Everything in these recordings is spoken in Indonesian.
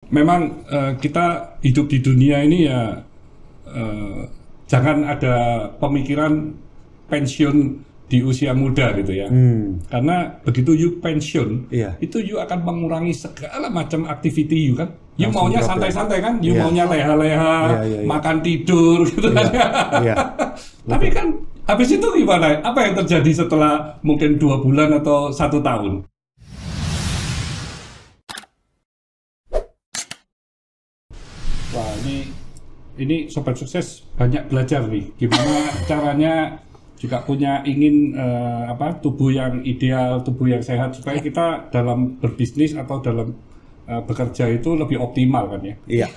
memang kita hidup di dunia ini ya jangan ada pemikiran pensiun di usia muda gitu ya. Karena begitu you pensiun, itu you akan mengurangi segala macam activity you kan. You langsung maunya santai-santai kan, you maunya leha-leha, makan tidur gitu kan. Tapi kan habis itu gimana? Apa yang terjadi setelah mungkin 2 bulan atau 1 tahun? Wah, ini Sobat Sukses banyak belajar nih. Gimana caranya juga punya ingin tubuh yang ideal, tubuh yang sehat supaya kita dalam berbisnis atau dalam bekerja itu lebih optimal kan ya. Iya.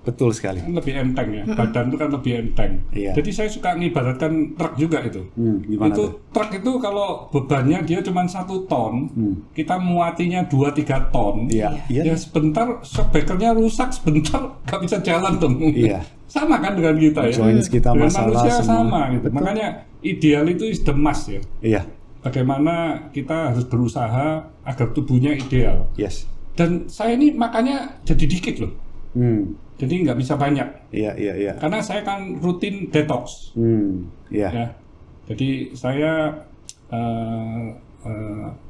Betul sekali. Kan lebih enteng ya, badan itu kan lebih enteng. Jadi saya suka ngibaratkan truk juga itu. Gimana itu truk itu kalau bebannya dia cuma 1 ton, kita muatinya 2-3 ton. Ya sebentar shockbreakernya rusak, sebentar nggak bisa jalan tuh. Sama kan dengan kita ya. Joints kita dengan masalah manusia semua. sama gitu. Makanya ideal itu is the must ya. Bagaimana kita harus berusaha agar tubuhnya ideal. Dan saya ini makanya jadi dikit loh. Jadi nggak bisa banyak. Karena saya kan rutin detox. Ya. Jadi saya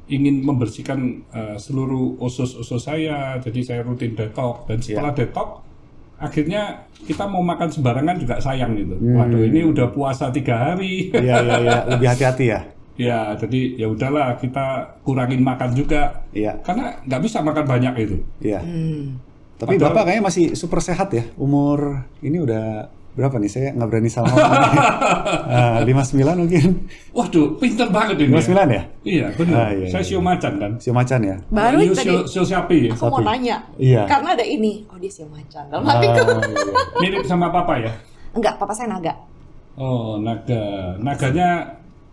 ingin membersihkan seluruh usus-usus saya. Jadi saya rutin detox. Dan setelah detox, akhirnya kita mau makan sembarangan juga sayang gitu. Waduh, ini udah puasa 3 hari. Lebih hati-hati ya. Ya, jadi ya udahlah kita kurangin makan juga. Karena nggak bisa makan banyak itu. Tapi Bapak kayaknya masih super sehat ya. Umur ini udah berapa nih? Saya nggak berani salah ngomong. 59 mungkin. Waduh, pinter banget ini. 59 ya? Iya, benar. Saya sio macan kan. Sio macan ya? Baru tadi sio sapi ya? aku mau nanya. Karena ada ini. Oh, dia sio macan. Dalam hatiku. Mirip sama papa ya? Enggak, papa saya naga. Oh, naga.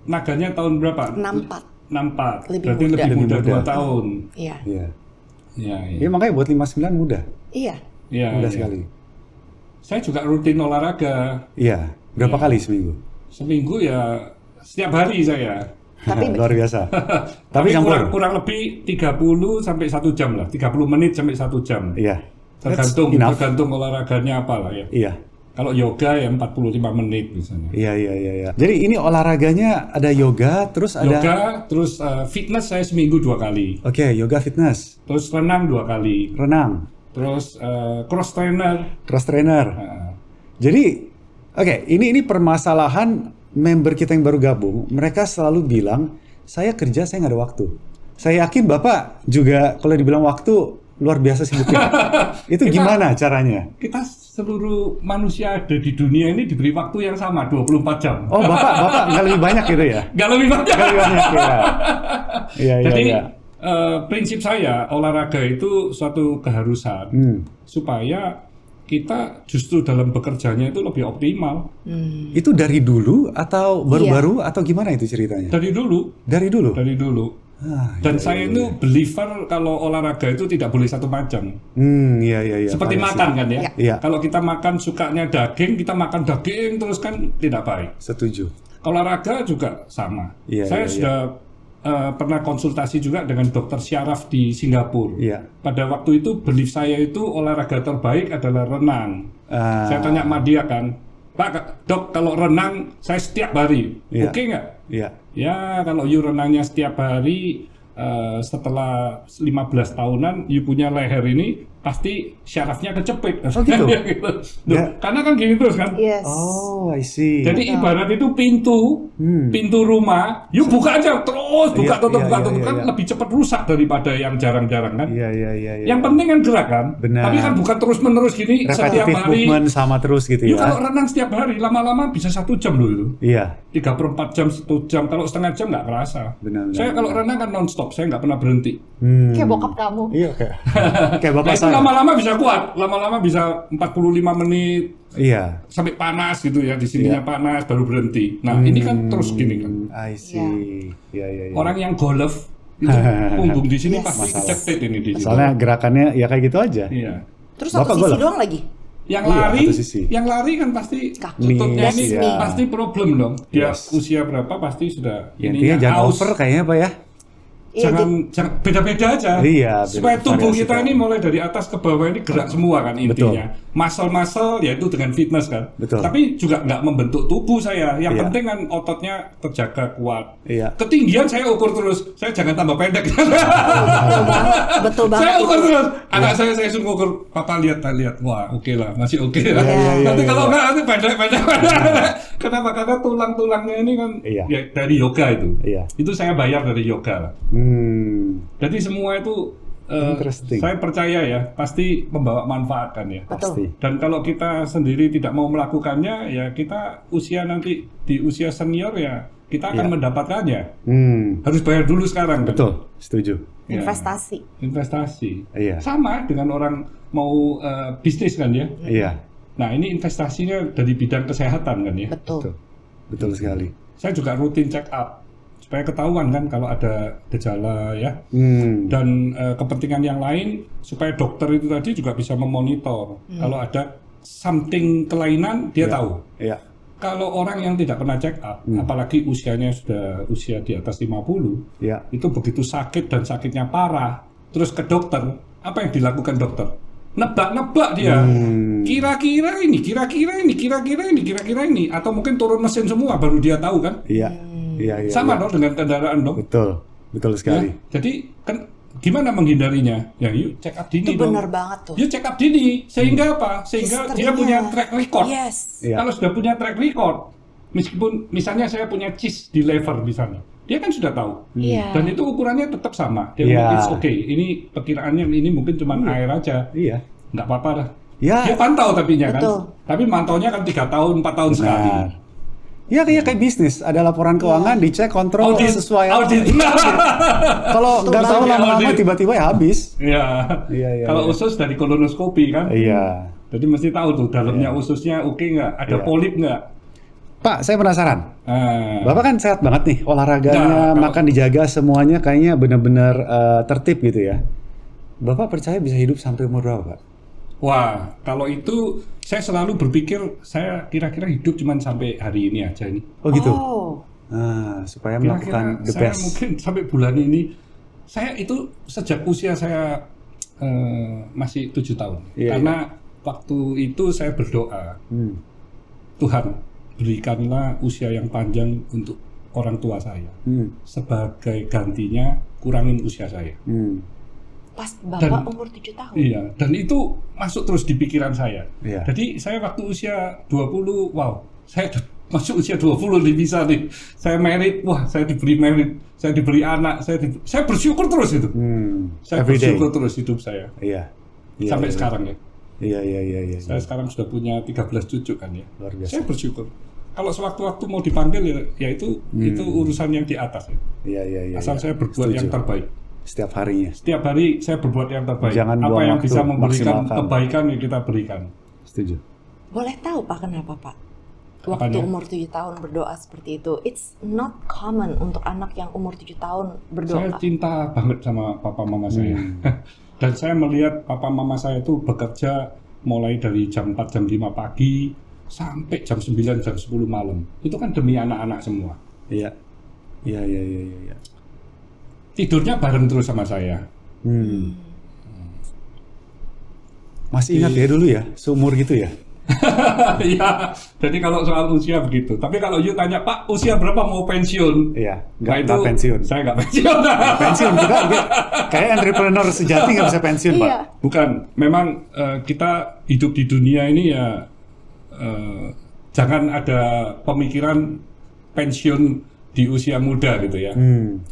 Naganya tahun berapa? 64. Berarti lebih muda 2 tahun. Iya. Iya, makanya buat 59 muda. Iya. Mudah sekali. Saya juga rutin olahraga. Berapa kali seminggu? Seminggu ya setiap hari saya. Tapi luar biasa. Tapi kurang lebih 30 sampai 1 jam lah. 30 menit sampai 1 jam. Tergantung olahraganya apa lah ya. Kalau yoga ya 45 menit misalnya. Iya. Jadi ini olahraganya ada yoga, terus ada yoga, terus fitness saya seminggu 2 kali. Oke, yoga fitness. Terus renang 2 kali. Terus cross trainer. Jadi ini permasalahan member kita yang baru gabung. Mereka selalu bilang, saya kerja, saya nggak ada waktu. Saya yakin Bapak juga kalau dibilang waktu luar biasa sibuknya. Itu gimana caranya? Kita seluruh manusia ada di dunia ini diberi waktu yang sama 24 jam. Oh, Bapak nggak lebih banyak gitu ya? Nggak lebih banyak. Iya. Jadi prinsip saya olahraga itu suatu keharusan supaya kita justru dalam bekerjanya itu lebih optimal. Itu dari dulu atau baru-baru atau gimana itu ceritanya? Dari dulu. Dan saya itu believer kalau olahraga itu tidak boleh satu macam. Iya. Seperti makan kan ya. Iya. Kalau kita makan sukanya daging, kita makan daging terus kan tidak baik. Setuju. Olahraga juga sama. Saya sudah pernah konsultasi juga dengan Dr. Syaraf di Singapura. Pada waktu itu belief saya itu olahraga terbaik adalah renang. Saya tanya sama dia kan, Pak dok, kalau renang saya setiap hari, oke nggak? Ya kalau you renangnya setiap hari setelah 15 tahunan you punya leher ini pasti syarafnya kecepit. Oh gitu? Karena kan gini terus kan. Oh, I see. Jadi ibarat itu pintu rumah, you buka aja terus buka tutup kan lebih cepat rusak daripada yang jarang-jarang kan. Yang penting kan gerak kan. Benar. Tapi kan bukan terus-menerus gini setiap hari. Movement sama terus gitu ya. Kalau renang setiap hari lama-lama bisa 1 jam loh itu. 3/4 jam, 1 jam, kalau setengah jam nggak kerasa. Saya kalau renang kan non-stop, saya nggak pernah berhenti. Kayak bokap kamu. Iya, kayak bapak saya. Lama-lama bisa kuat, lama-lama bisa 45 menit. Sampai panas gitu ya, di sininya panas baru berhenti. Nah, ini kan terus gini kan. I see. Orang yang golf itu punggung di sini pasti kecepit ini di sini. Soalnya gerakannya ya kayak gitu aja. Terus satu sisi doang lagi. Yang lari kan pasti tutupnya ini pasti problem dong. Dia usia berapa pasti sudah intinya jangan over kayaknya Pak ya. jangan beda-beda aja. Iya, supaya tubuh kita variasi, ini mulai dari atas ke bawah ini gerak semua kan intinya. Muscle-muscle yaitu dengan fitness kan. Betul. Tapi juga nggak membentuk tubuh saya. Yang Iya. penting kan ototnya terjaga kuat. Iya. Ketinggian saya ukur terus. Saya jangan tambah pendek. Betul banget. Saya ukur terus. Iya. Anak saya suruh ukur. Papa lihat. Wah, oke lah, masih oke lah. Iya, Nanti iya, kalau iya. nggak nanti pendek. Kenapa? Karena tulang-tulangnya ini kan Iya. ya, dari yoga itu. Iya. Itu saya bayar dari yoga lah. Jadi semua itu Interesting. saya percaya ya pasti membawa manfaat kan ya. Pasti. Dan kalau kita sendiri tidak mau melakukannya ya kita usia nanti di usia senior ya kita akan Iya. mendapatkannya. Hmm. Harus bayar dulu sekarang. Kan? Betul, setuju. Ya. Investasi. Iya. Sama dengan orang mau bisnis kan ya. Iya. Nah ini investasinya dari bidang kesehatan kan ya. Betul. Betul sekali. Saya juga rutin check up supaya ketahuan kan kalau ada gejala ya. Dan kepentingan yang lain supaya dokter itu tadi juga bisa memonitor kalau ada something kelainan dia tahu. Iya. Kalau orang yang tidak pernah check up, apalagi usianya sudah usia di atas 50, Iya. itu begitu sakit dan sakitnya parah, terus ke dokter, apa yang dilakukan dokter? Nebak-nebak dia. Kira-kira ini, atau mungkin turun mesin semua baru dia tahu kan? Iya. Iya. Sama dong dengan kendaraan dong. Betul. Betul sekali. Ya, jadi kan gimana menghindarinya? Ya yuk check up dini Itu dong. benar banget tuh. Yuk check up dini sehingga apa? Sehingga dia Historinya. punya track record. Yes. Iya. Kalau sudah punya track record, meskipun misalnya saya punya cyst di liver misalnya, dia kan sudah tahu. Iya. Dan itu ukurannya tetap sama. Dia Iya. bilang, it's okay. Ini perkiraannya ini mungkin cuma air aja. Iya. Nggak apa-apa dah. Ya. Dia pantau tapinya kan. Betul. Tapi mantaunya kan 3 tahun, 4 tahun sekali. Benar. Ya kayak bisnis, ada laporan keuangan, dicek, kontrol Audit. sesuai. Audit. Iya, audit. Kalau nggak tahu banget. lama-lama Audit. tiba-tiba ya habis. Iya. Iya. Kalau usus dari kolonoskopi kan. Iya. Jadi mesti tahu tuh dalamnya ususnya oke nggak, ada Iya. polip nggak. Pak, saya penasaran. Bapak kan sehat banget nih, olahraganya, Nah, kalau- makan dijaga semuanya kayaknya benar-benar tertib gitu ya. Bapak percaya bisa hidup sampai umur berapa, Pak? Wah, kalau itu saya selalu berpikir saya kira-kira hidup cuma sampai hari ini aja ini. Oh gitu. Oh. Nah, supaya Kira-kira melakukan the saya best. mungkin sampai bulan ini. Saya itu sejak usia saya masih 7 tahun. Iya, Karena waktu itu saya berdoa, Tuhan berikanlah usia yang panjang untuk orang tua saya. Sebagai gantinya kurangin usia saya. Pas Bapak Dan- umur 7 tahun. Iya, dan itu masuk terus di pikiran saya. Iya. Jadi saya waktu usia 20, wow, saya masuk usia 20 nih bisa nih. Saya married, wah saya diberi married, saya diberi anak, saya bersyukur terus itu. Saya Every day. bersyukur terus hidup saya. Iya. Iya, Sampai iya. sekarang ya. Iya. Saya sekarang sudah punya 13 cucu kan ya. Luar biasa. Saya bersyukur. Kalau sewaktu-waktu mau dipanggil ya itu urusan yang di atas ya. Iya. Asal saya berbuat yang terbaik. Setiap harinya. Setiap hari saya berbuat yang terbaik. Jangan Apa buang yang waktu, bisa memberikan maksimalkan. kebaikan yang kita berikan. Setuju. Boleh tahu Pak kenapa Pak? Apanya? Waktu umur 7 tahun berdoa seperti itu. It's not common untuk anak yang umur 7 tahun Saya berdoa. cinta banget sama papa mama saya. Dan saya melihat papa mama saya itu bekerja mulai dari jam 4, jam 5 pagi sampai jam 9, jam 10 malam. Itu kan demi anak-anak semua. Iya. Iya. Tidurnya bareng terus sama saya. Masih ingat ya dulu ya, seumur gitu ya? Iya, jadi kalau soal usia begitu. Tapi kalau you tanya, Pak, usia berapa mau pensiun? Iya, Nah, nggak pensiun. Saya nggak pensiun. Pensiun kita kayak entrepreneur sejati nggak bisa pensiun, Pak. Iya. Bukan, memang kita hidup di dunia ini ya jangan ada pemikiran pensiun di usia muda gitu ya.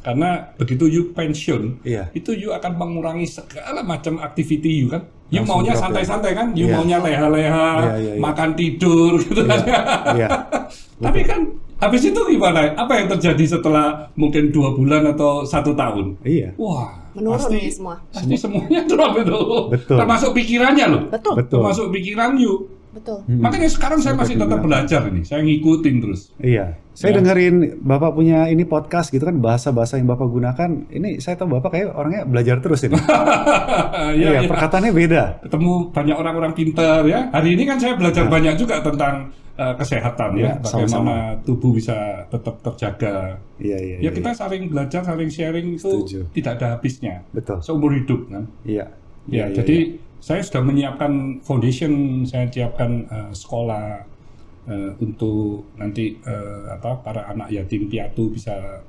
Karena begitu you pensiun, Iya. itu you akan mengurangi segala macam activity you kan. You Langsung maunya drop ya. santai-santai kan, you Iya. maunya leha-leha, Iya. makan tidur gitu kan. Iya. Tapi kan habis itu gimana? Apa yang terjadi setelah mungkin 2 bulan atau 1 tahun? Iya. Wah, Menurun pasti, ini semua. Pasti semuanya drop itu. Betul. Termasuk pikirannya loh. Betul. Betul. Termasuk pikiran you. Betul. Makanya sekarang saya masih tetap belajar ini. Saya ngikutin terus. Iya. Saya dengerin Bapak punya ini podcast gitu kan, bahasa-bahasa yang Bapak gunakan. Ini saya tahu Bapak kayak orangnya belajar terus ini. Iya, perkataannya beda. Ketemu banyak orang-orang pintar ya. Hari ini kan saya belajar banyak juga tentang kesehatan ya, bagaimana tubuh bisa tetap terjaga. Ya kita saling belajar, saling sharing itu tidak ada habisnya. Betul. Seumur hidup kan. Jadi saya sudah menyiapkan foundation, saya siapkan sekolah untuk nanti para anak yatim piatu bisa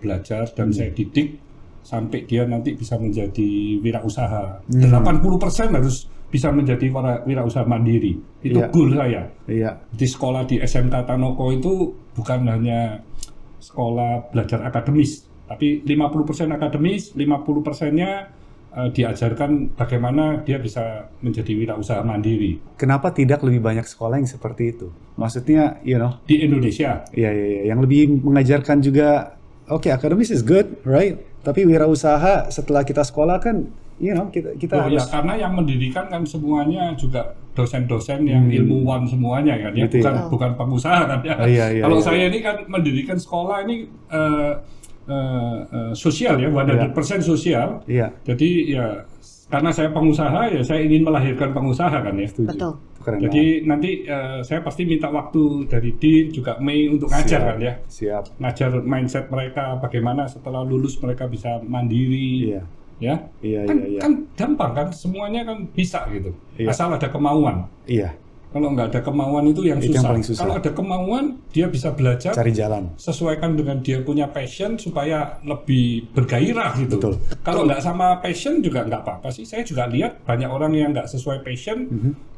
belajar dan saya didik sampai dia nanti bisa menjadi wirausaha. 80% harus bisa menjadi wirausaha mandiri. Itu goal saya. Di sekolah di SMK Tanoko itu bukan hanya sekolah belajar akademis, tapi 50% akademis, 50%-nya diajarkan bagaimana dia bisa menjadi wirausaha mandiri. Kenapa tidak lebih banyak sekolah yang seperti itu? Maksudnya, di Indonesia. Yang lebih mengajarkan juga, akademis is good, right? Tapi wirausaha setelah kita sekolah kan, kita harus. Ya, karena yang mendirikan kan semuanya juga dosen-dosen yang ilmuwan semuanya kan ya, bukan pengusaha kan ya. Kalau saya ini kan mendirikan sekolah ini sosial ya, 100% sosial. Jadi ya karena saya pengusaha ya saya ingin melahirkan pengusaha kan ya. Betul. Jadi nanti saya pasti minta waktu dari Din juga Mei untuk ngajar kan ya. Siap. Ngajar mindset mereka bagaimana setelah lulus mereka bisa mandiri. Kan gampang kan, semuanya kan bisa gitu. Asal ada kemauan. Kalau nggak ada kemauan itu yang susah. Kalau ada kemauan, dia bisa belajar, cari jalan, sesuaikan dengan dia punya passion supaya lebih bergairah gitu. Kalau nggak sama passion juga nggak apa-apa sih. Saya juga lihat banyak orang yang nggak sesuai passion,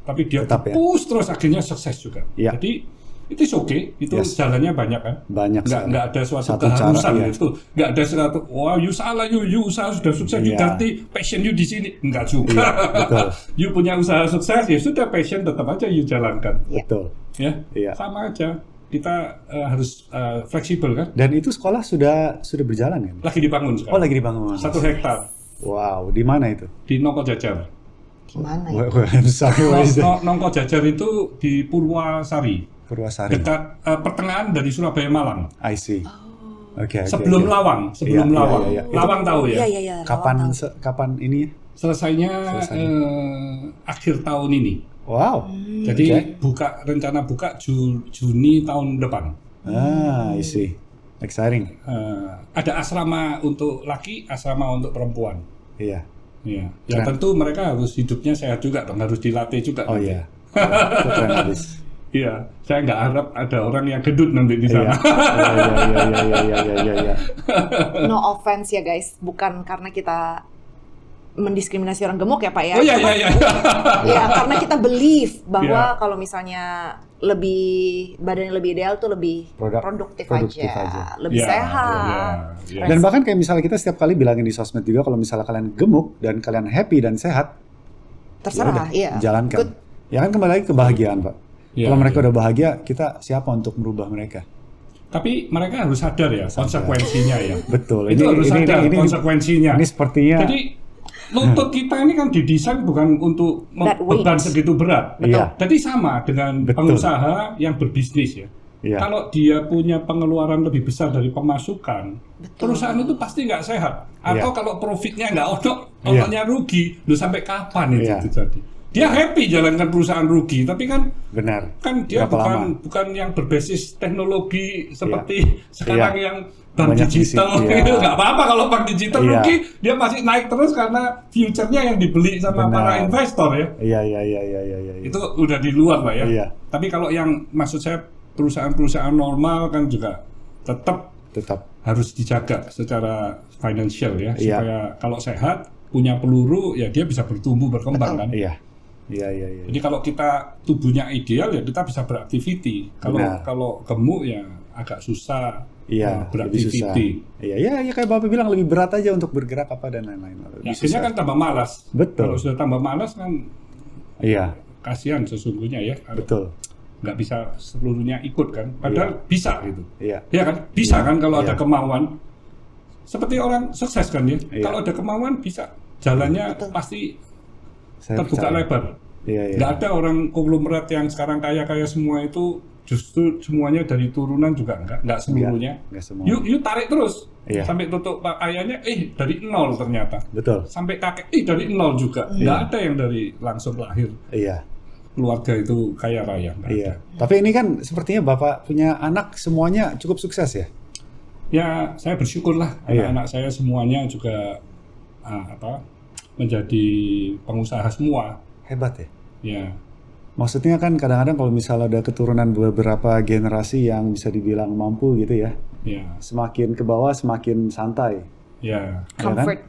tapi dia push terus akhirnya sukses juga. Jadi itu oke, itu jalannya banyak kan. Nggak ada suatu keharusan gitu. Nggak ada suatu, wah you salah, you usaha sudah sukses, you ganti passion you di sini. Nggak juga. You punya usaha sukses, ya sudah passion tetap aja you jalankan. Sama aja. Kita harus fleksibel kan. Dan itu sekolah sudah berjalan kan? Lagi dibangun sekarang. Lagi dibangun. 1 hektar. Wow, di mana itu? Di Nongko Jajar. Gimana ya? Nongko Jajar itu di Purwasari. Dekat pertengahan dari Surabaya Malang. I see. Sebelum Lawang, Lawang. Lawang tahu ya? Iya. Kapan ini? Selesainya akhir tahun ini. Wow. Jadi rencana buka Juni tahun depan. I see. Exciting. Ada asrama untuk laki, asrama untuk perempuan. Ya tentu mereka harus hidupnya sehat juga dong, harus dilatih juga. Iya, saya nggak harap ada orang yang gendut nanti di sana. No offense ya guys, bukan karena kita mendiskriminasi orang gemuk ya Pak ya. Ya, karena kita believe bahwa kalau misalnya badannya lebih ideal tuh lebih produktif aja. Lebih sehat. Dan bahkan kayak misalnya kita setiap kali bilangin di sosmed juga, kalau misalnya kalian gemuk dan kalian happy dan sehat, terserah, jalankan. Ya kan kembali lagi kebahagiaan Pak. Kalau mereka udah bahagia, kita siapa untuk merubah mereka? Tapi mereka harus sadar ya konsekuensinya ya. Betul. Itu harus sadar konsekuensinya. Ini sepertinya. Jadi lutut kita ini kan didesain bukan untuk beban segitu berat. Jadi sama dengan pengusaha yang berbisnis ya. Kalau dia punya pengeluaran lebih besar dari pemasukan, perusahaan itu pasti nggak sehat. Atau kalau profitnya nggak otoknya rugi, lu sampai kapan itu terjadi? Dia happy jalankan perusahaan rugi, tapi kan dia bukan yang berbasis teknologi seperti sekarang yang bank digital. Nggak apa-apa kalau bank digital rugi, dia masih naik terus karena future-nya yang dibeli sama para investor ya. Itu udah di luar Pak ya. Tapi kalau yang maksud saya perusahaan-perusahaan normal kan juga tetap harus dijaga secara financial ya, supaya kalau sehat punya peluru ya dia bisa bertumbuh berkembang kan. Jadi kalau kita tubuhnya ideal ya kita bisa beraktiviti. Kalau gemuk ya agak susah beraktiviti. Iya kayak Bapak bilang lebih berat aja untuk bergerak apa dan lain-lain. Akhirnya kan tambah malas. Betul. Kalau sudah tambah malas kan kasihan sesungguhnya ya. Betul. Nggak bisa seluruhnya ikut kan. Padahal bisa gitu. Iya kan? Bisa kan kalau ada kemauan. Seperti orang sukses kan ya. Kalau ada kemauan bisa. Jalannya pasti terbuka lebar. Nggak ada orang konglomerat yang sekarang kaya-kaya semua itu justru semuanya dari turunan juga nggak seluruhnya. You tarik terus sampai tutup ayahnya dari nol ternyata. Betul. Sampai kakek dari nol juga. Nggak ada yang dari langsung lahir. keluarga itu kaya raya. Iya. Tapi ini kan sepertinya Bapak punya anak semuanya cukup sukses ya? Ya, saya bersyukurlah anak-anak saya semuanya juga menjadi pengusaha semua. Hebat ya? Ya. Maksudnya kan kadang-kadang kalau misalnya ada keturunan beberapa generasi yang bisa dibilang mampu gitu ya. Ya. Semakin ke bawah semakin santai. Ya. Comfort.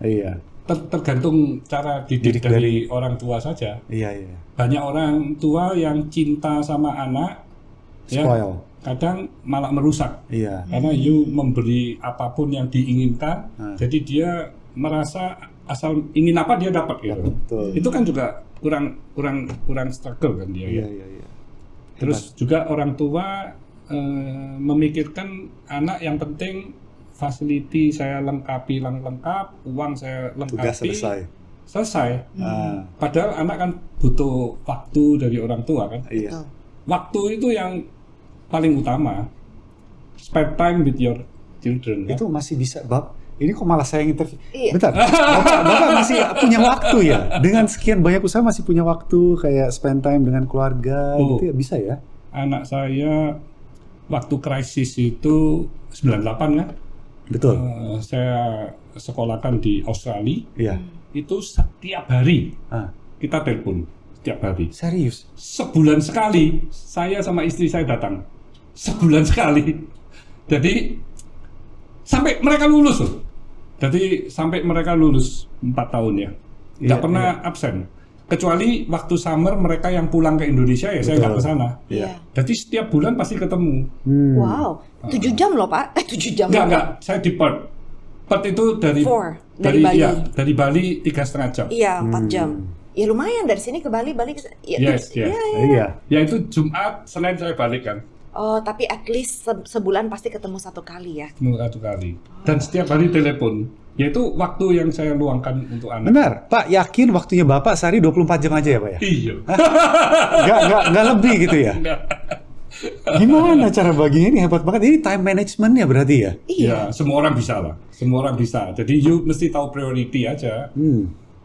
Iya. Tergantung cara didik dari orang tua saja. Iya, iya. Banyak orang tua yang cinta sama anak, Spoil. kadang malah merusak. Iya. Karena you memberi apapun yang diinginkan, jadi dia merasa asal ingin apa dia dapat gitu. Betul. Itu kan juga kurang struggle kan dia. Iya, Ya. iya, iya. Terus juga orang tua memikirkan anak yang penting facility saya lengkapi lengkap, uang saya lengkapi. Tugas selesai. Padahal anak kan butuh waktu dari orang tua kan. Iya. Waktu itu yang paling utama. Spend time with your children. Itu masih bisa, ini kok malah saya yang interview. Iya. Bentar, Bapak masih punya waktu ya? Dengan sekian banyak usaha masih punya waktu kayak spend time dengan keluarga gitu ya? Bisa ya? Anak saya waktu krisis itu 98 kan? Betul. Saya sekolahkan di Australia. Iya. Itu setiap hari kita telepon. Setiap hari. Serius? Sebulan sekali saya sama istri saya datang. Sebulan sekali. Jadi sampai mereka lulus loh. Jadi sampai mereka lulus 4 tahun ya. Nggak pernah absen. Kecuali waktu summer mereka yang pulang ke Indonesia ya. Betul. Saya nggak ke sana. Iya. Jadi setiap bulan pasti ketemu. Wow, 7 jam loh Pak. 7 jam. Enggak. Saya di Perth. Perth itu dari Bali. Ya, dari Bali 3,5 jam. Iya, 4 jam. Ya lumayan dari sini ke Bali ke Yes. Iya. Ya itu Jumat, Senin saya balik kan. Oh, tapi at least sebulan pasti ketemu 1 kali ya. Ketemu 1 kali. Dan setiap hari telepon. Yaitu waktu yang saya luangkan untuk anak. Benar, Pak, yakin waktunya Bapak sehari 24 jam aja ya Pak ya? Iya. Nggak lebih gitu ya? Gimana cara baginya? Ini hebat banget. Ini time management-nya berarti ya? Iya. Ya, semua orang bisa lah. Semua orang bisa. Jadi you mesti tahu priority aja.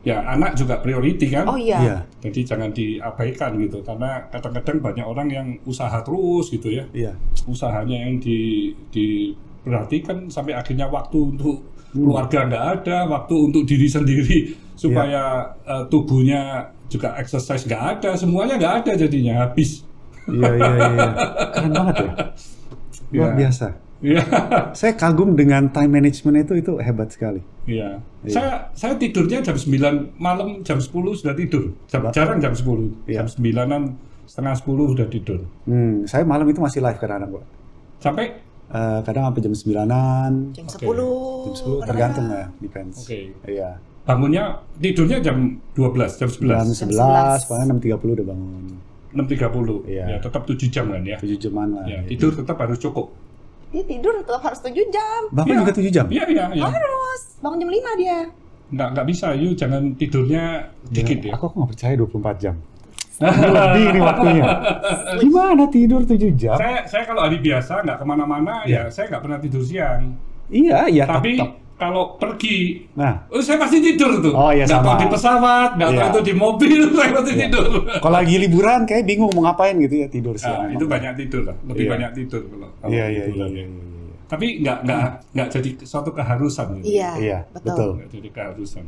Ya, anak juga priority kan? Oh iya. Jadi jangan diabaikan gitu. Karena kadang-kadang banyak orang yang usaha terus gitu ya. Iya. Usahanya yang diperhatikan sampai akhirnya waktu untuk keluarga nggak ada, waktu untuk diri sendiri supaya tubuhnya juga exercise nggak ada, semuanya nggak ada jadinya habis. Iya. Keren banget ya. Luar biasa. Iya. Saya kagum dengan time management itu hebat sekali. Iya. Saya tidurnya jam 9 malam, jam 10 sudah tidur. Jarang jam 10. Jam 9-an, setengah 10 sudah tidur. Saya malam itu masih live kadang-kadang, Pak. Sampai? Kadang sampai jam 9-an. Jam 10. Jam 10 tergantung ya, depends. Oke. Iya. Bangunnya, tidurnya jam 12, jam 11. Jam 11, paling 6.30 udah bangun. 6.30. Iya. Ya, tetap 7 jam kan ya. 7 jaman lah. Ya, tidur tetap harus cukup. Dia tidur tetap harus 7 jam. Bapak juga 7 jam? Iya. Harus. Bangun jam 5 dia. Nggak bisa, you jangan tidurnya dikit ya. Aku nggak percaya 24 jam. Lebih ini waktunya. Gimana tidur 7 jam? Saya kalau hari biasa nggak kemana-mana ya saya nggak pernah tidur siang. Iya. Tapi tetap. kalau pergi, nah, saya pasti tidur tuh. Oh iya, nggak sama. tahu di pesawat, nggak tahu itu di mobil, saya pasti tidur. Kalau lagi liburan kayak bingung mau ngapain gitu ya, tidur siang. Itu banyak tidur lah, lebih banyak tidur kalau Iya. Tapi nggak jadi suatu keharusan. Gitu. Iya, betul. Nggak jadi keharusan.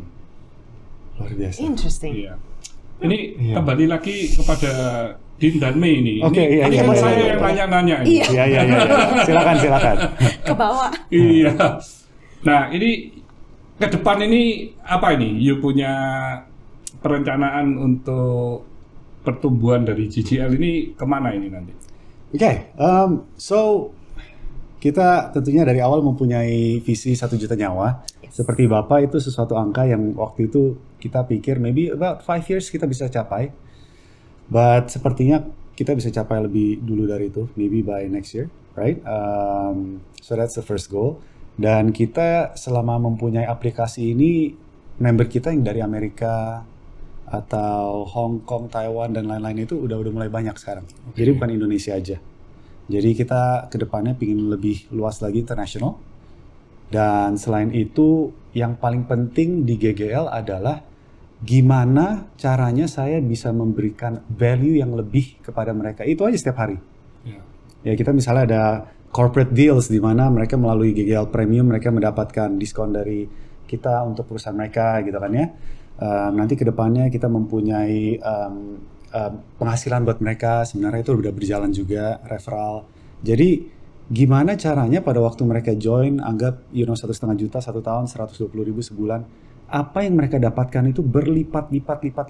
Luar biasa. Interesting. Iya. Ini kembali lagi kepada Din dan Mei ini. Oke, ini iya. saya yang nanya-nanya ini. Iya. Silakan. Ke bawah. Iya. Nah, ini ke depan ini apa ini? You punya perencanaan untuk pertumbuhan dari GGL ini kemana ini nanti? Oke, so kita tentunya dari awal mempunyai visi 1 juta nyawa. Seperti Bapak itu sesuatu angka yang waktu itu kita pikir maybe about 5 years kita bisa capai. But sepertinya kita bisa capai lebih dulu dari itu, maybe by next year, right? So that's the first goal. Dan kita selama mempunyai aplikasi ini, member kita yang dari Amerika atau Hong Kong, Taiwan dan lain-lain itu udah mulai banyak sekarang. Jadi bukan Indonesia aja. Jadi kita kedepannya ingin lebih luas lagi international. Dan selain itu, yang paling penting di GGL adalah gimana caranya saya bisa memberikan value yang lebih kepada mereka. Itu aja setiap hari. Ya kita misalnya ada corporate deals di mana mereka melalui GGL Premium mereka mendapatkan diskon dari kita untuk perusahaan mereka gitu kan ya. Nanti kedepannya kita mempunyai penghasilan buat mereka, sebenarnya itu udah berjalan juga, referral. Jadi gimana caranya pada waktu mereka join, anggap 1,5 juta 1 tahun, 120.000 sebulan, apa yang mereka dapatkan itu berlipat-lipat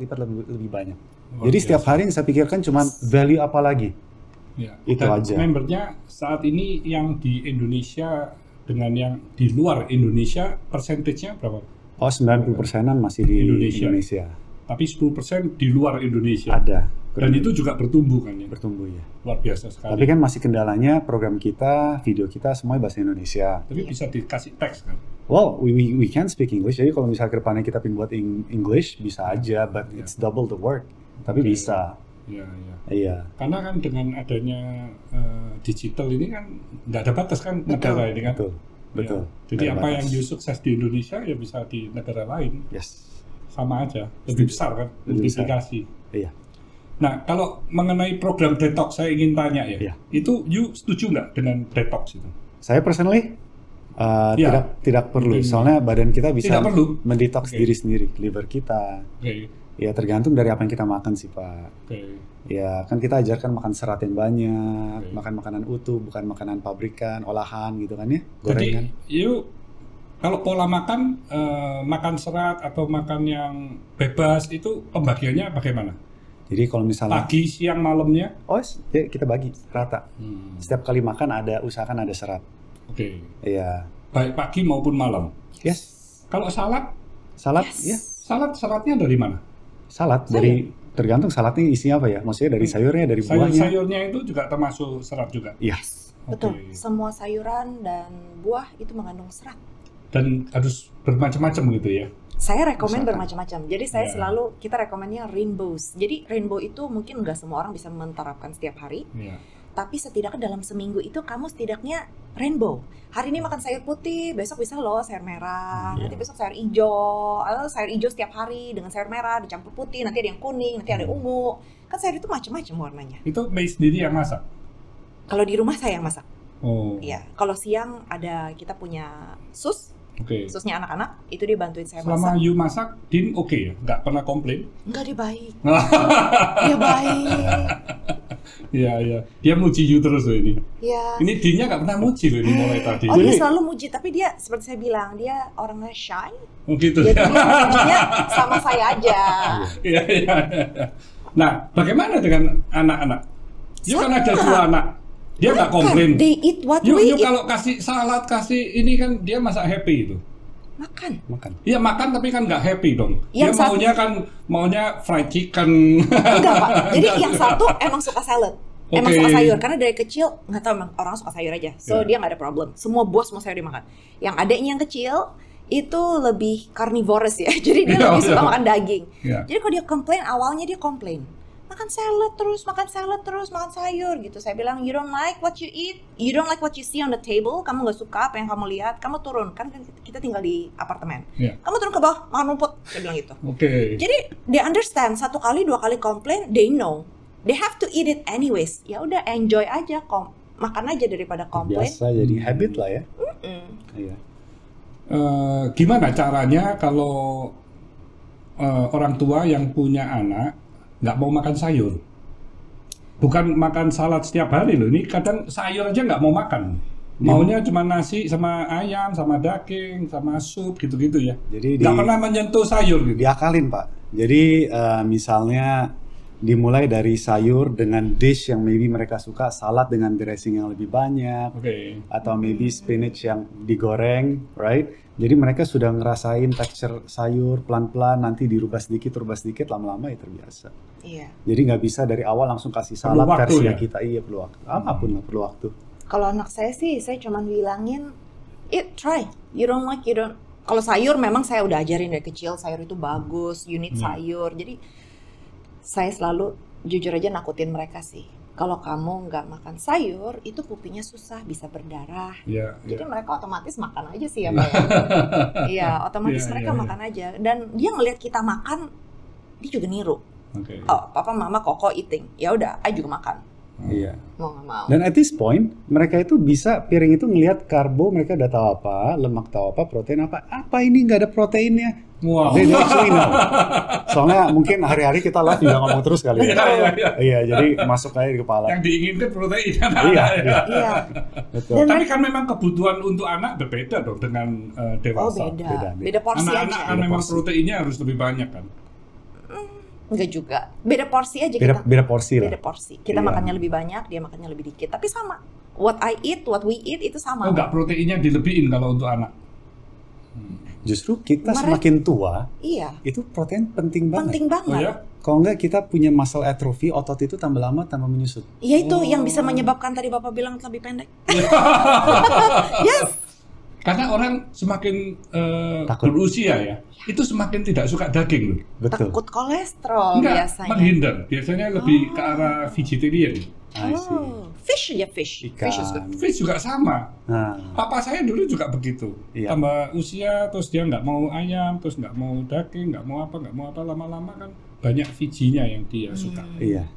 lebih banyak. Jadi setiap hari yang saya pikirkan cuma value apa lagi. Ya, itu dan aja. Membernya saat ini yang di Indonesia dengan yang di luar Indonesia persentasenya berapa? Oh, 90%-an masih di Indonesia. Tapi 10% di luar Indonesia. Ada. Dan itu juga bertumbuh kan ya? Bertumbuh ya. Luar biasa sekali. Tapi kan masih kendalanya program kita, video kita semua bahasa Indonesia. Tapi bisa dikasih teks kan? Well, we can speak English. Jadi kalau misalnya ke depannya kita pengen buat English bisa aja, but it's double the work. Tapi bisa. Iya. Karena kan dengan adanya digital ini kan nggak ada batas kan negara ini kan. Betul. Jadi apa yang sukses di Indonesia ya bisa di negara lain. Yes. Sama aja, lebih besar kan, multiplikasi. Iya. Nah, kalau mengenai program detox saya ingin tanya ya. Iya. Itu you setuju nggak dengan detox itu? Saya personally tidak perlu. Soalnya badan kita bisa mendetox diri sendiri, liver kita. Ya tergantung dari apa yang kita makan sih Pak. Ya kan kita ajarkan makan serat yang banyak, makan makanan utuh, bukan makanan pabrikan, olahan gitu kan ya, gorengan. Jadi kalau pola makan, makan serat atau makan yang bebas itu pembagiannya bagaimana? Jadi kalau misalnya pagi, siang, malamnya? Oh ya kita bagi rata. Setiap kali makan usahakan ada serat. Iya. Baik pagi maupun malam? Yes. Kalau salad? Ya. Saladnya dari mana? Salad dari tergantung saladnya isinya apa ya. Maksudnya dari sayurnya, dari buahnya. Sayurnya itu juga termasuk serat juga? Yes. Betul. Semua sayuran dan buah itu mengandung serat. Dan harus bermacam-macam gitu ya? Saya rekomen bermacam-macam. Jadi saya selalu, kita rekomennya rainbows. Jadi rainbow itu mungkin nggak semua orang bisa menerapkan setiap hari. Tapi setidaknya dalam seminggu itu kamu setidaknya rainbow. Hari ini makan sayur putih, besok bisa loh sayur merah, nanti besok sayur hijau. Atau sayur hijau setiap hari dengan sayur merah dicampur putih, nanti ada yang kuning, nanti ada ungu. Kan sayur itu macam-macam warnanya. Itu Mei sendiri yang masak? Kalau di rumah saya yang masak. Oh. Iya. Kalau siang kita punya susnya anak-anak, itu dia bantuin saya masak. Selama you masak, Din ya? Nggak pernah komplain? Enggak, dia baik. Dia baik. Iya. Dia muji you terus loh ini. Iya. Ini Dinnya nggak pernah muji loh ini mulai tadi. Oh, dia selalu muji, tapi dia seperti saya bilang, dia orangnya shy. Oh gitu. Jadi dia mujinya sama saya aja. Iya. Nah, bagaimana dengan anak-anak? You kan ada 2 anak. Dia nggak komplain. They eat what we eat. Kalau kasih salad, kasih ini kan dia masak happy itu. Makan. Iya makan tapi kan nggak happy dong. Dia maunya fried chicken. Enggak Pak. Jadi yang satu emang suka salad. Emang suka sayur. Karena dari kecil nggak tahu emang orang suka sayur aja. So dia nggak ada problem. Semua semua sayur dimakan. Yang adiknya yang kecil itu lebih carnivorous ya. Jadi dia lebih suka makan daging. Jadi kalau dia komplain, awalnya dia komplain. Makan salad terus, makan sayur gitu. Saya bilang, you don't like what you eat, you don't like what you see on the table, kamu nggak suka apa yang kamu lihat, kamu turun. Kan kita tinggal di apartemen. Kamu turun ke bawah, makan rumput. Saya bilang gitu. Jadi they understand, 1 kali 2 kali komplain, they know. They have to eat it anyways. Ya udah enjoy aja, makan aja daripada komplain. Biasa jadi habit lah ya. Iya. Gimana caranya kalau orang tua yang punya anak nggak mau makan sayur, bukan makan salad setiap hari loh, ini kadang sayur aja nggak mau makan, maunya cuma nasi sama ayam sama daging sama sup gitu-gitu ya. Jadi nggak pernah menyentuh sayur gitu. Diakalin Pak. Jadi misalnya dimulai dari sayur dengan dish yang maybe mereka suka, salad dengan dressing yang lebih banyak, atau maybe spinach yang digoreng, right? Jadi mereka sudah ngerasain tekstur sayur pelan-pelan, nanti dirubah sedikit, lama-lama ya terbiasa. Iya. Jadi nggak bisa dari awal langsung kasih salad versinya kita. Iya perlu waktu. Apapun lah perlu waktu. Kalau anak saya sih, saya cuma bilangin, try. You don't. Kalau sayur memang saya udah ajarin dari kecil, sayur itu bagus, you need sayur. Jadi saya selalu jujur aja nakutin mereka sih. Kalau kamu nggak makan sayur, itu pupinya susah, bisa berdarah. Jadi mereka otomatis makan aja sih ya, Pak. Iya, otomatis mereka makan aja. Dan dia ngelihat kita makan, dia juga niru. Oh, papa, mama, koko eating. Ya udah, I juga makan. Iya. Mau nggak mau. Dan at this point, mereka itu bisa piring itu ngelihat karbo, mereka udah tahu apa, lemak tahu apa, protein apa. Apa ini nggak ada proteinnya? Wow. They actually know. Soalnya mungkin hari-hari kita live juga ngomong terus kali ya. Iya, jadi masuk aja di kepala. Yang diinginkan protein. Iya. Betul. Tapi kan memang kebutuhan untuk anak berbeda dong dengan dewasa. Oh, beda porsi anak-anak aja. kan memang proteinnya harus lebih banyak kan. Enggak juga. Beda porsi aja Beda porsi lah. Beda porsi. Kita makannya lebih banyak, dia makannya lebih dikit. Tapi sama. What I eat, what we eat itu sama. Oh, enggak proteinnya dilebihin kalau untuk anak. Justru kita semakin tua, iya, itu protein penting banget. Penting banget. Oh, ya? Kalau enggak kita punya muscle atrophy, otot itu tambah lama tambah menyusut. Iya itu yang bisa menyebabkan tadi Bapak bilang lebih pendek. Yes. Karena orang semakin berusia ya, itu semakin tidak suka daging loh. Betul. Takut kolesterol Enggak, biasanya. menghindar. Biasanya lebih ke arah vegetarian. Fish aja fish. Ikan. Fish is good. Fish juga sama. Nah, Papa saya dulu juga begitu. Iya. Tambah usia, terus dia nggak mau ayam, terus nggak mau daging, nggak mau apa, lama-lama kan banyak VG-nya yang dia suka. iya.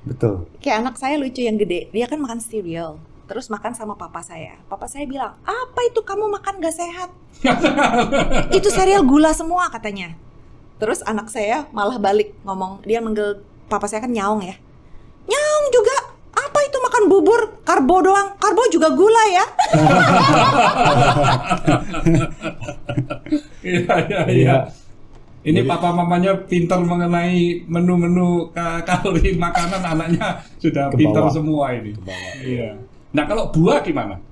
Betul. Kayak anak saya lucu yang gede, dia kan makan cereal. Terus makan sama papa saya. Papa saya bilang, apa itu kamu makan gak sehat? Itu cereal gula semua katanya. Terus anak saya malah balik ngomong, dia manggil papa saya kan Nyaong ya. Nyaong juga, apa itu makan bubur? Karbo doang, karbo juga gula ya. Iya. Ini papa mamanya pintar mengenai menu-menu kalori makanan, anaknya sudah pintar semua ini. Iya. Nah kalau buah gimana?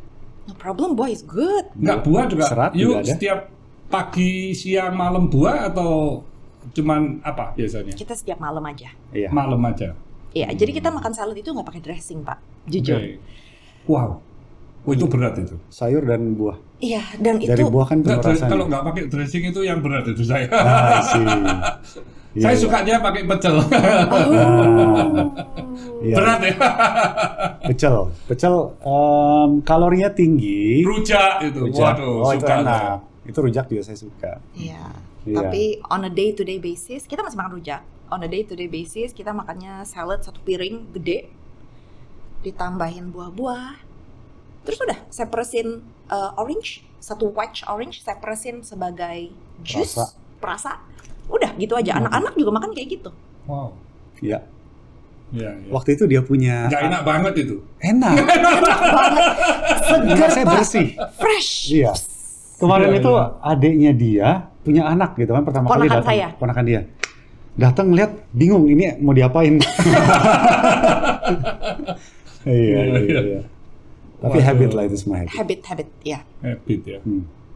No problem, buah is good. Enggak, buah juga. Serat Yuk juga ada. setiap pagi, siang, malam buah atau cuman apa biasanya? Kita setiap malam aja. Iya. Malam aja. Iya, jadi kita makan salad itu nggak pakai dressing, Pak. Jujur. Okay. Wow. Oh, itu berat itu. Sayur dan buah. Iya, dan Dari itu buah kan penuh rasanya. Kalau nggak pakai dressing itu yang berat itu saya. Ah, sih. Saya sukanya pakai pecel. Iya. Berat ya. Pecel kalorinya tinggi. Rujak itu. Rujak. Waduh, itu suka enak. Itu rujak juga saya suka. Iya. Iya. Tapi on a day to day basis kita masih makan rujak. On a day to day basis kita makannya salad satu piring gede, ditambahin buah-buah. Terus udah saya peresin orange, satu wedge orange saya peresin sebagai jus, perasa. Udah gitu aja. Anak-anak juga makan kayak gitu. Wow. Iya. Ya. Waktu itu dia punya. Nggak enak banget itu. Enak. Enak banget. Segar, Saya Pak. bersih. Fresh. Iya. Kemarin itu adiknya dia punya anak gitu kan, pertama kali Ponakan datang. saya. Ponakan dia. Datang ngeliat bingung ini mau diapain. Iya. Tapi habit lah itu semua habit. Habit, ya. Habit ya.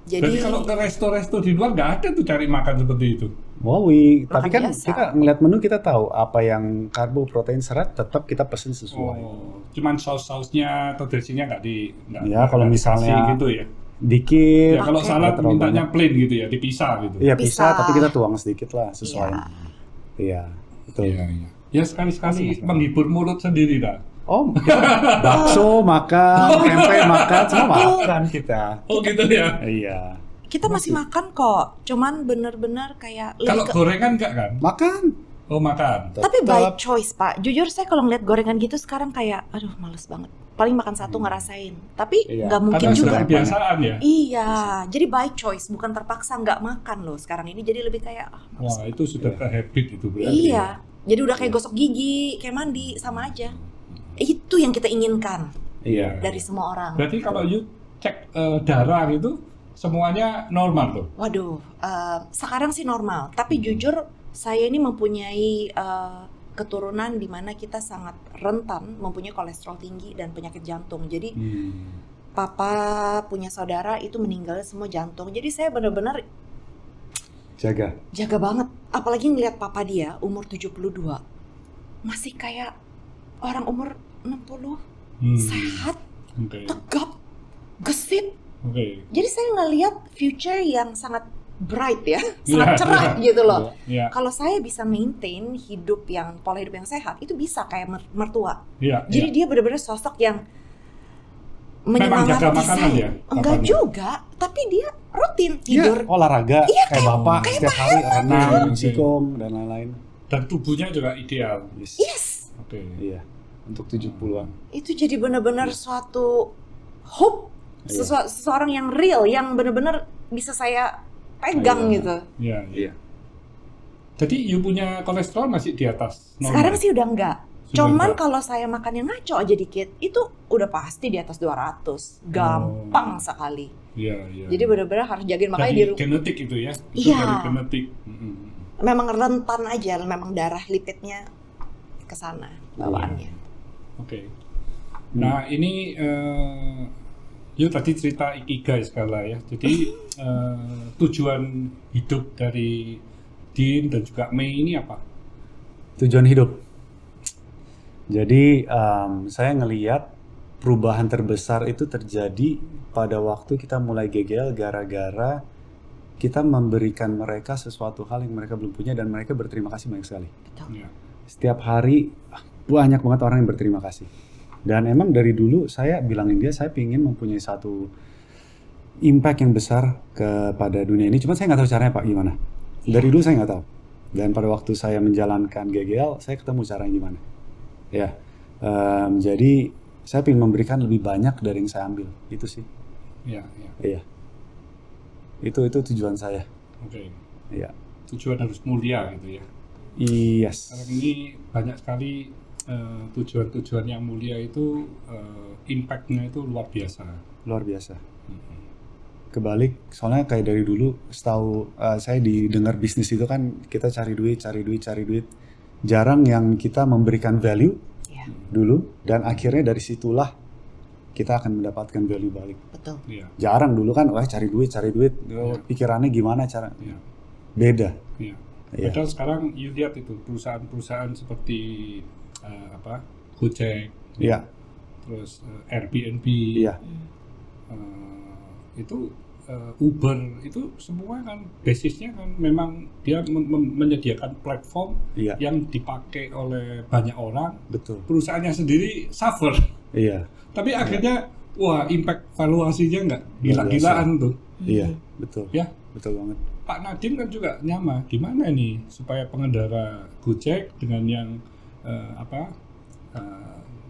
Jadi kalau ke resto-resto di luar nggak ada tuh cari makan seperti itu. Wow, tapi kan biasa. kita ngeliat menu kita tahu apa yang karbo, protein, serat tetap kita pesen sesuai. Cuman saus-sausnya atau dressingnya nggak Ya, kalau misalnya gitu ya. Dikit. Ya, kalau salad mintanya plain gitu ya, dipisah gitu. Iya, pisah tapi kita tuang sedikit lah sesuai. Iya, betul. Iya. Ya sekali-sekali menghibur mulut sendiri dah. Oh, bakso makan, tempe makan, semua makan kita. Oh gitu ya. Iya. kita masih makan kok, cuman bener-bener kayak kalau gorengan enggak kan? Makan. Oh makan. Tapi by choice Pak, jujur saya kalau ngeliat gorengan gitu sekarang kayak, aduh males banget. Paling makan satu ngerasain, tapi nggak mungkin karena juga. sudah kebiasaan ya. Iya, jadi by choice, bukan terpaksa nggak makan loh sekarang ini. Jadi lebih kayak, males. Wah itu sudah ke habit itu berarti. Iya, jadi udah kayak gosok gigi, kayak mandi, sama aja. Itu yang kita inginkan dari semua orang. Berarti kalau you cek darah gitu, semuanya normal tuh? Waduh, sekarang sih normal. Tapi jujur, saya ini mempunyai keturunan di mana kita sangat rentan mempunyai kolesterol tinggi dan penyakit jantung. Jadi papa punya saudara itu meninggal semua jantung. Jadi saya benar-benar jaga banget. Apalagi ngelihat papa dia umur 72 masih kayak orang umur 60, sehat, tegap, gesit. Jadi saya ngelihat future yang sangat bright ya, sangat cerah gitu loh. Yeah. Kalau saya bisa maintain pola hidup yang sehat, itu bisa kayak mertua. Yeah, Jadi dia benar-benar sosok yang menyemangati saya. Enggak juga, tapi dia rutin tidur, olahraga, kayak bapak setiap hari renang, jigong dan lain-lain. Dan tubuhnya juga ideal. Yes. Oke. Iya. Untuk 70-an. Itu jadi benar-benar suatu hope, seseorang yang real, yang benar-benar bisa saya pegang gitu. Iya. Jadi you punya kolesterol masih di atas normal? Sekarang sih udah enggak. Cuman kalau saya makan yang ngaco aja dikit, itu udah pasti di atas 200. Gampang sekali. Iya. Jadi benar-benar harus jagain, makanya dari di rumah. genetik itu ya? Itu dari genetik. Memang rentan aja, memang darah lipidnya ke sana bawaannya. Oke. Nah ini you tadi cerita ikigai skala ya. Jadi tujuan hidup dari Dean dan juga Mei ini apa? Tujuan hidup. Jadi saya ngelihat perubahan terbesar itu terjadi pada waktu kita mulai GGL gara-gara kita memberikan mereka sesuatu hal yang mereka belum punya dan mereka berterima kasih banyak sekali. Betul. Ya. Setiap hari banyak banget orang yang berterima kasih. Dan emang dari dulu saya bilangin dia, saya ingin mempunyai satu impact yang besar kepada dunia ini. Cuma saya nggak tahu caranya Pak gimana. Dari dulu saya nggak tahu. Dan pada waktu saya menjalankan GGL, saya ketemu caranya gimana. Ya, jadi saya ingin memberikan lebih banyak dari yang saya ambil. Itu sih. Iya. Itu tujuan saya. Oke. Iya. Tujuan harus mulia gitu ya. Yes. Sekarang ini banyak sekali tujuan-tujuan yang mulia itu impact-nya itu luar biasa. Luar biasa. Kebalik, soalnya kayak dari dulu setahu saya didengar bisnis itu kan kita cari duit. Jarang yang kita memberikan value dulu dan akhirnya dari situlah kita akan mendapatkan value balik. Betul. Iya. Jarang dulu kan, cari duit. Pikirannya gimana cara? Iya. Beda. Iya. Padahal sekarang you lihat itu perusahaan-perusahaan seperti Gojek, terus Airbnb, itu Uber, itu semua kan basisnya kan memang dia menyediakan platform yang dipakai oleh banyak orang. Betul. Perusahaannya sendiri suffer. Iya. Tapi akhirnya wah impact valuasinya nggak gila-gilaan tuh. Iya, betul. Ya, betul banget. Pak Nadiem kan juga nyama, gimana nih supaya pengendara Gojek dengan yang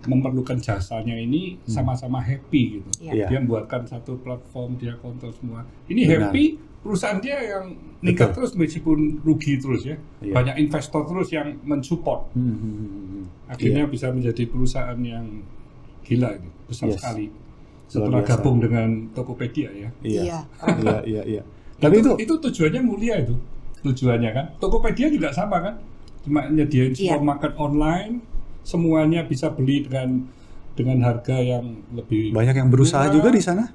memerlukan jasanya ini sama-sama happy gitu. Dia membuatkan satu platform, dia kontrol semua. Ini happy, perusahaan dia yang meningkat terus meskipun rugi terus ya. Banyak investor terus yang mensupport. Akhirnya bisa menjadi perusahaan yang gila ini, besar sekali. Setelah gabung dengan Tokopedia ya. Iya. Tapi itu tujuannya mulia itu. Tujuannya kan. Tokopedia juga sama kan. Cuma nyediain supermarket online, semuanya bisa beli dengan harga yang lebih banyak yang berusaha murah juga di sana.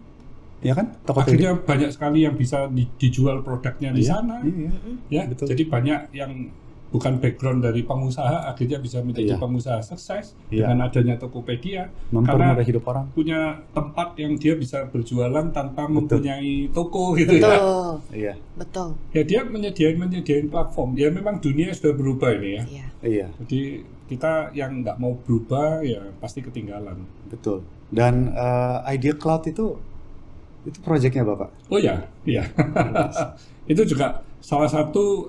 Ya kan? Tokopedia. Akhirnya banyak sekali yang bisa dijual produknya di sana. Ya, betul. Jadi banyak yang bukan background dari pengusaha akhirnya bisa menjadi pengusaha sukses dengan adanya Tokopedia karena hidup orang. Punya tempat yang dia bisa berjualan tanpa mempunyai toko gitu ya. Iya. Betul. Ya dia menyediain platform. Ya memang dunia sudah berubah ini ya. Iya. Jadi kita yang nggak mau berubah ya pasti ketinggalan. Betul. Dan Idea Cloud itu proyeknya Bapak? Oh ya, iya. Itu juga salah satu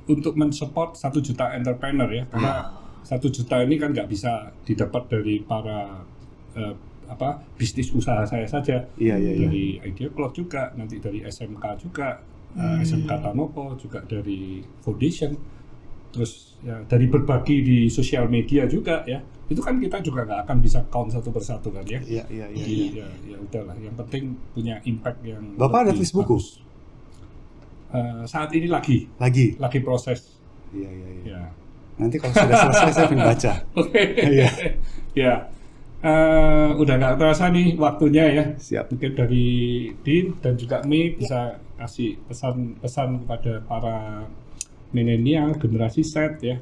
untuk mensupport 1 juta entrepreneur ya, karena 1 juta ini kan nggak bisa didapat dari para bisnis usaha saya saja. Dari Idea Cloud juga, nanti dari SMK juga, SMK Tanopo juga dari Foundation, terus ya dari berbagi di sosial media juga ya. Itu kan kita juga nggak akan bisa count satu persatu kan ya. Jadi ya udahlah, yang penting punya impact yang. Bapak ada Facebook? Saat ini lagi proses. Iya. Nanti kalau sudah selesai saya ingin baca. Oke. Ya. Udah nggak terasa nih waktunya ya. Siap. Mungkin dari Dean dan juga Mei bisa kasih pesan-pesan kepada para milenial, generasi Z ya.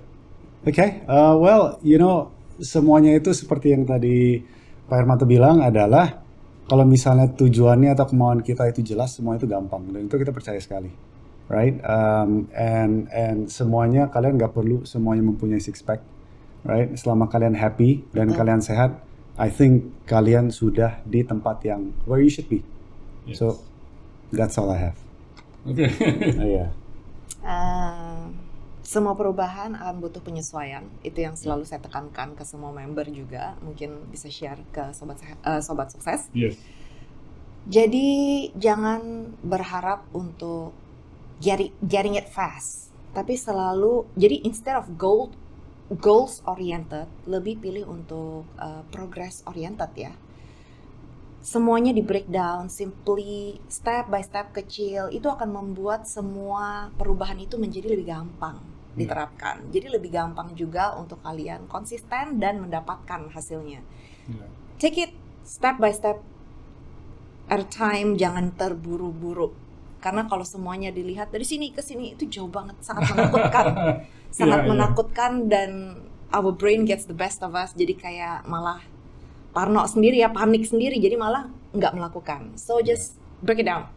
Oke. Well, semuanya itu seperti yang tadi Pak Hermanto bilang adalah kalau misalnya tujuannya atau kemauan kita itu jelas, semua itu gampang dan itu kita percaya sekali, right? And semuanya kalian nggak perlu semuanya mempunyai six pack, right? Selama kalian happy dan kalian sehat, I think kalian sudah di tempat yang where you should be. Yes. So that's all I have. Oke. Iya. Semua perubahan akan butuh penyesuaian. Itu yang selalu saya tekankan ke semua member juga. Mungkin bisa share ke sobat sukses. Yes. Jadi jangan berharap untuk getting it fast. Tapi selalu, jadi instead of goals oriented, lebih pilih untuk progress oriented ya. Semuanya di breakdown, simply step by step kecil, itu akan membuat semua perubahan itu menjadi lebih gampang diterapkan. Jadi lebih gampang juga untuk kalian konsisten dan mendapatkan hasilnya. Take it step by step at a time, jangan terburu-buru. Karena kalau semuanya dilihat dari sini ke sini itu jauh banget, sangat menakutkan. Sangat menakutkan dan our brain gets the best of us. Jadi kayak malah parno sendiri ya, panik sendiri, jadi malah nggak melakukan. So just break it down.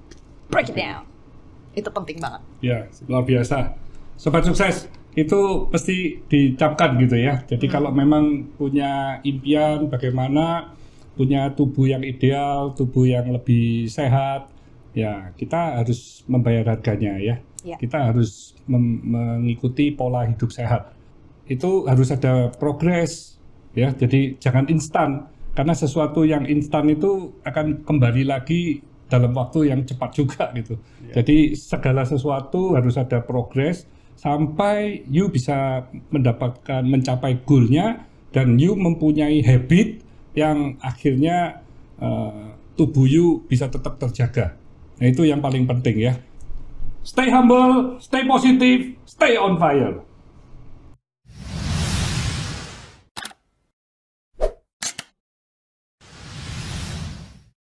Itu penting banget. Ya, luar biasa. Sobat sukses, itu pasti dicapkan gitu ya. Jadi kalau memang punya impian bagaimana punya tubuh yang ideal, tubuh yang lebih sehat, ya kita harus membayar harganya ya. Kita harus mengikuti pola hidup sehat. Itu harus ada progres ya. Jadi jangan instan, karena sesuatu yang instan itu akan kembali lagi dalam waktu yang cepat juga gitu. Jadi segala sesuatu harus ada progres sampai you bisa mencapai goalnya dan you mempunyai habit yang akhirnya tubuh you bisa tetap terjaga. Nah itu yang paling penting ya. Stay humble, stay positive, stay on fire.